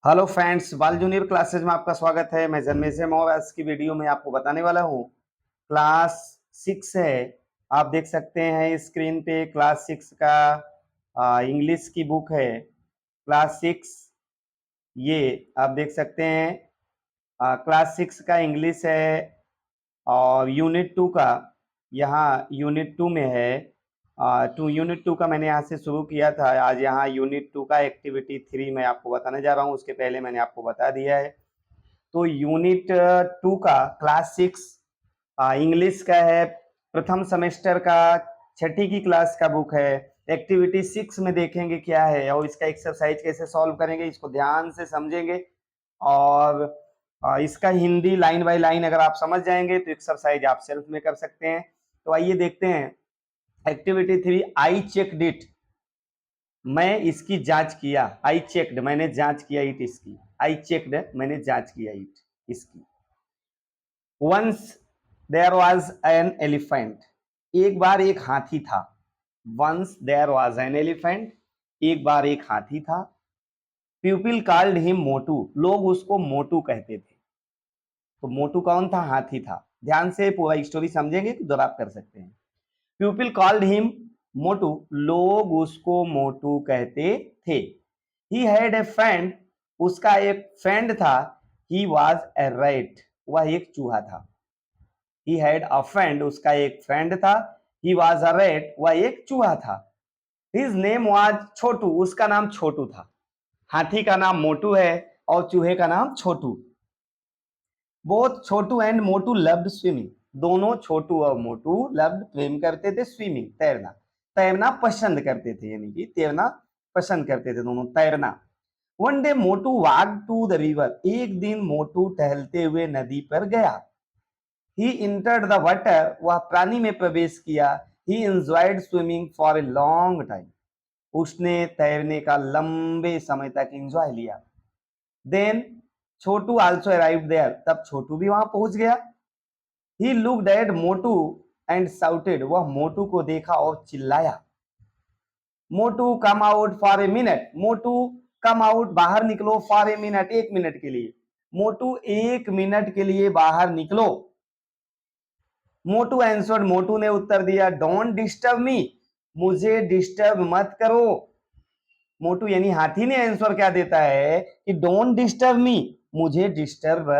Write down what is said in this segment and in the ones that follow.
Hello friends, बाल junior classes में आपका स्वागत है। मैं जन्मेजय से आज की वीडियो में आपको बताने वाला हूँ। क्लास 6 है। आप देख सकते हैं स्क्रीन पे क्लास 6 का इंग्लिश की बुक है। क्लास 6 ये आप देख सकते हैं। क्लास 6 का इंग्लिश है और यूनिट 2 का यहाँ यूनिट 2 में है। यूनिट 2 का मैंने यहाँ से शुरू किया था। आज यहाँ यूनिट 2 का एक्टिविटी 3 मैं आपको बताने जा रहा हूँ। उसके पहले मैंने आपको बता दिया है। तो यूनिट 2 का क्लास 6 इंग्लिश का है। प्रथम सेमेस्टर का छठी की क्लास का बुक है। एक्टिविटी 6 में देखेंगे क्या है और इसका एक्सरसाइज कैसे सॉल्व करेंगे, इसको ध्यान से समझेंगे। और इसका हिंदी लाइन बाय लाइन अगर आप समझ जाएंगे तो एक्सरसाइज आप सेल्फ में कर सकते हैं। तो आइए देखते हैं एक्टिविटी 3। आई चेकड इट, मैं इसकी जांच किया। आई चेकड, मैंने जांच किया इट, इसकी। आई चेकड, मैंने जांच किया इट, इसकी। Once there was an elephant, एक बार एक हाथी था। Once there was an elephant, एक बार एक हाथी था। पीपल कॉल्ड हिम मोटू, लोग उसको मोटू कहते थे। तो मोटू कौन था? हाथी था। ध्यान से पूरा स्टोरी समझेंगे तो जरा आप कर सकते हैं। पीपल कॉल्ड हिम मोटू, लोग उसको मोटू कहते थे। ही हैड ए फ्रेंड, उसका एक फ्रेंड था। ही वाज ए रैट, वह एक चूहा था। ही हैड अ फ्रेंड, उसका एक फ्रेंड था। ही वाज अ रैट, वह एक चूहा था। हिज नेम वाज छोटू, उसका नाम छोटू था। हाथी का नाम मोटू है और चूहे का नाम Chhotu. Both Chhotu and Motu loved swimming, दोनों छोटू और मोटू लव्ड, प्रेम करते थे, स्विमिंग, तैरना। तैरना पसंद करते थे, यानी कि तैरना पसंद करते थे दोनों, तैरना। One day Motu walk to the river, एक दिन मोटू टहलते हुए नदी पर गया। ही इंटर्ड द वाटर, वह पानी में प्रवेश किया। He enjoyed swimming for a long time, उसने तैरने का लंबे समय तक एंजॉय लिया। Then Chhotu also arrived there, तब छोटू भी वहां पहुंच गया। He looked at Motu and shouted, वह मोटू को देखा और चिल्लाया। Motu come out for a minute, Motu come out, बाहर निकलो, फॉर ए मिनट, एक मिनट के लिए। मोटू एक मिनट के लिए बाहर निकलो। मोटू आंसर्ड, मोटू ने उत्तर दिया, डोंट डिस्टर्ब मी, मुझे डिस्टर्ब मत करो। मोटू यानी हाथी ने आंसर क्या देता है कि डोंट डिस्टर्ब मी, मुझे डिस्टर्ब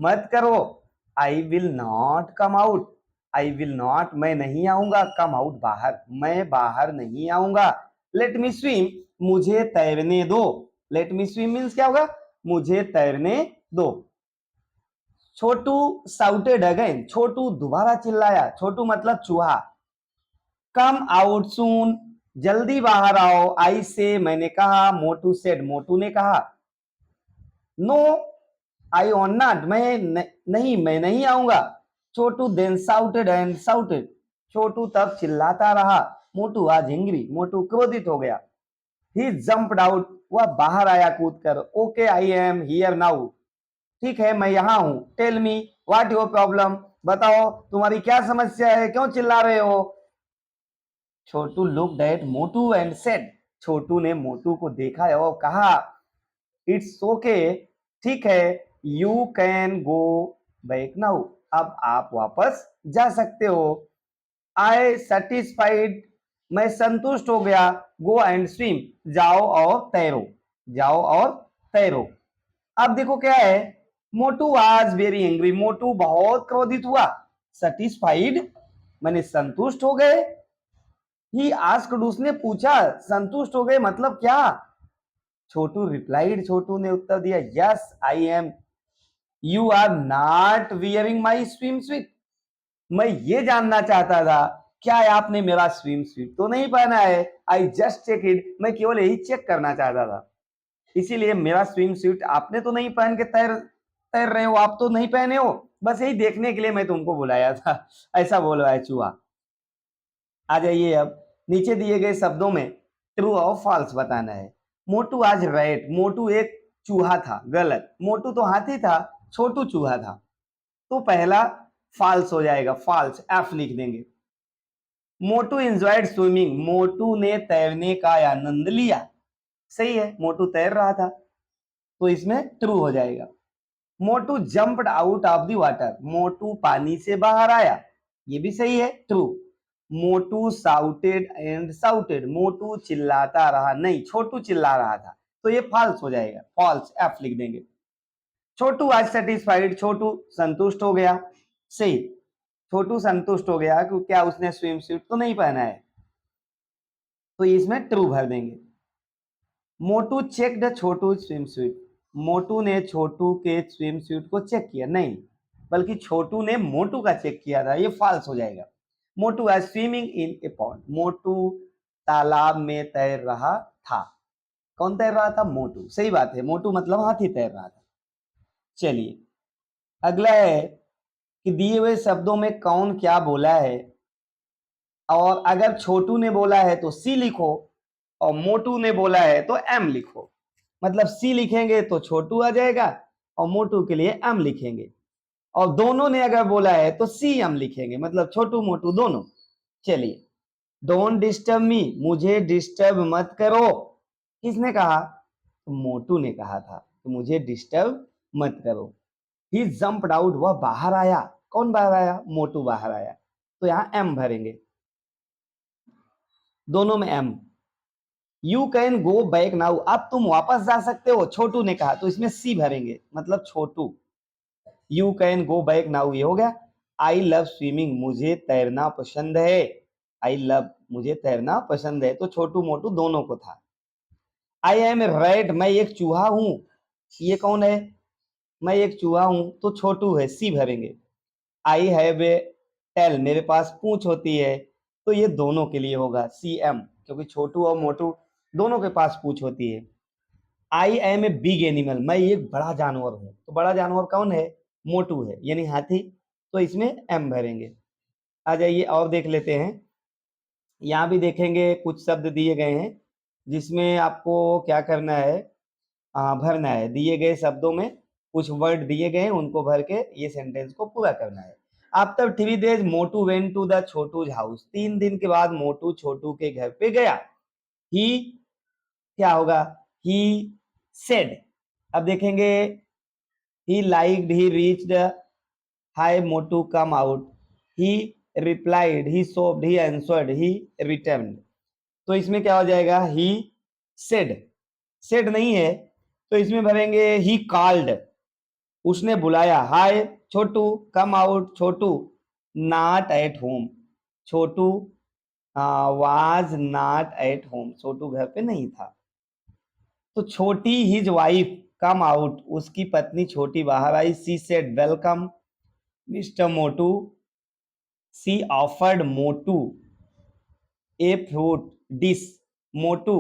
मत करो। I will not come out, I will not, मैं नहीं आऊंगा, कम आउट, बाहर, मैं बाहर नहीं आऊंगा। लेट मी स्विम, मुझे तैरने दो। लेट मी स्विम मीन्स क्या होगा? मुझे तैरने दो। छोटू साउटेड अगेन, छोटू दोबारा चिल्लाया। छोटू मतलब चूहा। कम आउट सून, जल्दी बाहर आओ। आई से, मैंने कहा। मोटू सेड, मोटू ने कहा। नो आई ऑन नॉट, नहीं, मैं नहीं आऊंगा। छोटू देन साउटेड एंड साउटेड, छोटू तब चिल्लाता रहा। मोटू आज एंग्री, मोटू क्रोधित हो गया। ही जंप्ड आउट, वह बाहर आया कूद कर। Okay I am here now, ठीक है मैं यहां हूं। Tell me what your problem, बताओ तुम्हारी क्या समस्या है, क्यों चिल्ला रहे हो? Chhotu looked at Motu and said, Chhotu ने मोटू को देखा और कहा, इट्स ओके, ठीक है, you can go back now, अब आप वापस जा सकते हो। आई सेटिस्फाइड, मैं संतुष्ट हो गया। गो एंड स्विम, जाओ और तैरो, जाओ और तैरो। अब देखो क्या है, मोटू वाज वेरी एंग्री, मोटू बहुत क्रोधित हुआ। सेटिस्फाइड मैंने संतुष्ट हो गए। ही आस्क्ड, उसने पूछा, संतुष्ट हो गए मतलब क्या? छोटू रिप्लाइड, छोटू ने उत्तर दिया, yes I am, you are not wearing my swim suit, मैं ये जानना चाहता था क्या आपने मेरा स्विम सूट तो नहीं पहना है? आई जस्ट चेक इट, मैं केवल यही चेक करना चाहता था, इसीलिए मेरा स्विम सूट आपने तो नहीं पहन के तैर तैर रहे हो, आप तो नहीं पहने हो, बस यही देखने के लिए मैं तुमको बुलाया था। ऐसा बोल रहा है चूहा। आ जाइए अब नीचे दिए गए शब्दों में ट्रू और फॉल्स बताना है। मोटू आज रैट, मोटू एक चूहा था, गलत। मोटू तो हाथी था, छोटू चूहा था, तो पहला फॉल्स हो जाएगा, फॉल्स, एफ लिख देंगे। मोटू एंजॉयड स्विमिंग, मोटू ने तैरने का आनंद लिया, सही है, मोटू तैर रहा था, तो इसमें ट्रू हो जाएगा। Motu jumped out of the water, Motu पानी से बाहर आया, ये भी सही है, true. Motu shouted and shouted, Motu चिल्लाता रहा, नहीं छोटू चिल्ला रहा था, तो ये फॉल्स हो जाएगा, फॉल्स, एफ लिख देंगे। छोटू आज सेटिस्फाइड, छोटू संतुष्ट हो गया, सही, छोटू संतुष्ट हो गया क्योंकि क्या उसने स्विम सूट तो नहीं पहना है, तो इसमें ट्रू भर देंगे। मोटू चेक्ड छोटू स्विम सूट, मोटू ने छोटू के स्विम सूट को चेक किया, नहीं बल्कि छोटू ने मोटू का चेक किया था, ये फॉल्स हो जाएगा। मोटू आज स्विमिंग इन ए पॉन्ड, मोटू तालाब में तैर रहा था, कौन तैर रहा था, मोटू, सही बात है, मोटू मतलब हाथी तैर रहा था। चलिए अगला है कि दिए हुए शब्दों में कौन क्या बोला है, और अगर छोटू ने बोला है तो सी लिखो और मोटू ने बोला है तो एम लिखो। मतलब सी लिखेंगे तो छोटू आ जाएगा और मोटू के लिए एम लिखेंगे, और दोनों ने अगर बोला है तो सी एम लिखेंगे, मतलब छोटू मोटू दोनों। चलिए, डोंट डिस्टर्ब मी, मुझे डिस्टर्ब मत करो, किसने कहा, तो मोटू ने कहा था, तो मुझे डिस्टर्ब मत करो। ही जंप्ड आउट, वह बाहर आया, कौन बाहर आया, मोटू बाहर आया, तो यहां एम भरेंगे, दोनों में am. You can go back now, अब तुम वापस जा सकते हो, छोटू ने कहा, तो इसमें सी भरेंगे, मतलब Chhotu. You can go back now, ये हो गया। आई लव स्विमिंग, मुझे तैरना पसंद है, आई लव, मुझे तैरना पसंद है, तो छोटू मोटू दोनों को था। आई एम ए रैट, मैं एक चूहा हूं, ये कौन है, मैं एक चूहा हूं, तो छोटू है, सी भरेंगे। आई हैव ए टेल, मेरे पास पूंछ होती है, तो ये दोनों के लिए होगा सी एम, क्योंकि छोटू और मोटू दोनों के पास पूंछ होती है। I am a big animal, मैं एक बड़ा जानवर हूं, तो बड़ा जानवर कौन है, मोटू है, यानी हाथी, तो इसमें एम भरेंगे। आ जाइए और देख लेते हैं, यहाँ भी देखेंगे कुछ शब्द दिए गए हैं जिसमें आपको क्या करना है, भरना है, दिए गए शब्दों में कुछ वर्ड दिए गए हैं, उनको भर के ये सेंटेंस को पूरा करना है। After 3 days Motu went to the Chhotu's house, 3 दिन के बाद मोटू छोटू के घर पे गया। ही क्या होगा, ही सेड, अब देखेंगे, he liked, he reached, hi Motu come out, he replied, he soaked, he answered, he returned, तो इसमें क्या हो जाएगा, ही सेड, सेड नहीं है, तो इसमें भरेंगे ही कॉल्ड, उसने बुलाया, hi Chhotu, come out Chhotu, not at home, Chhotu was not at home, Chhotu घर पे नहीं था। तो छोटी हिज वाइफ कम आउट, उसकी पत्नी छोटी बाहर आई, she said welcome mister Motu, she offered Motu a fruit dish, Motu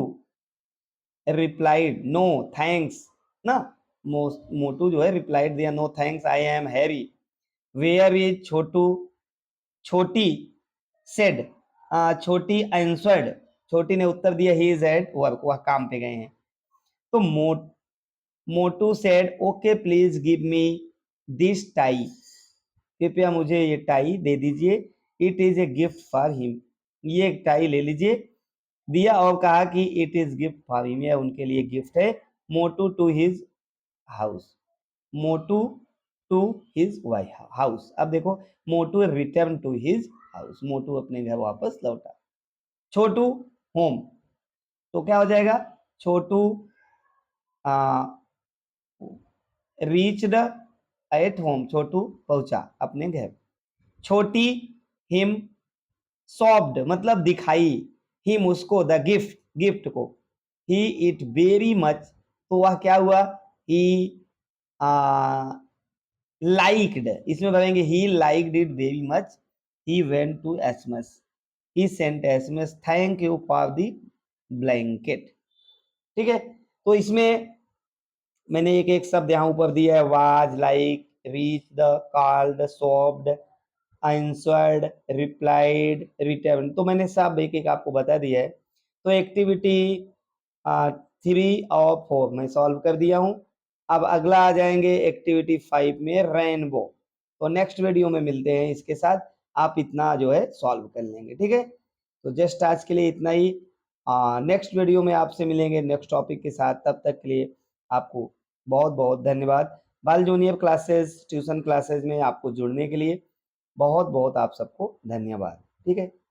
replied no thanks ना, मोटू जो है रिप्लाइड दिया, no thanks I am hurry, where is Chhotu, Chhoti said, छोटी आंसर्ड, छोटी ने उत्तर दिया, ही इज एट वर्क, वह काम पे गए हैं। तो Motu said okay please give me this tie, कृपया मुझे ये टाई दे दीजिए, it is a gift for him, ये एक टाई ले लीजिए, दिया और कहा कि it is gift for him, यह उनके लिए गिफ्ट है। Motu to his house, Motu to his house, अब देखो Motu return to his house, Motu अपने घर वापस लौटा। छोटू होम, तो क्या हो जाएगा, छोटू रीच्ड एट होम, छोटू पहुंचा अपने घर। छोटी हिम सॉफ्ट, मतलब दिखाई, हिम उसको, द गिफ्ट, गिफ्ट को, ही इट वेरी मच, तो वह क्या हुआ, ही लाइक्ड, इसमें भरेंगे he liked it very much, he went to SMS, he sent SMS thank you for the blanket. ठीक है, तो इसमें मैंने एक एक शब्द यहाँ ऊपर दिया है, was, like, reach the, called, soft, answered, replied, return, तो मैंने सब एक एक आपको बता दिया है। तो एक्टिविटी 3 और 4 मैं सॉल्व कर दिया हूँ। अब अगला आ जाएंगे एक्टिविटी 5 में, रेनबो, तो नेक्स्ट वीडियो में मिलते हैं इसके साथ, आप इतना जो है सॉल्व कर लेंगे, ठीक है। तो जस्ट आज के लिए इतना ही, नेक्स्ट वीडियो में आपसे मिलेंगे नेक्स्ट टॉपिक के साथ, तब तक के लिए आपको बहुत बहुत धन्यवाद। बाल जूनियर क्लासेस ट्यूशन क्लासेस में आपको जुड़ने के लिए बहुत बहुत आप सबको धन्यवाद। ठीक है।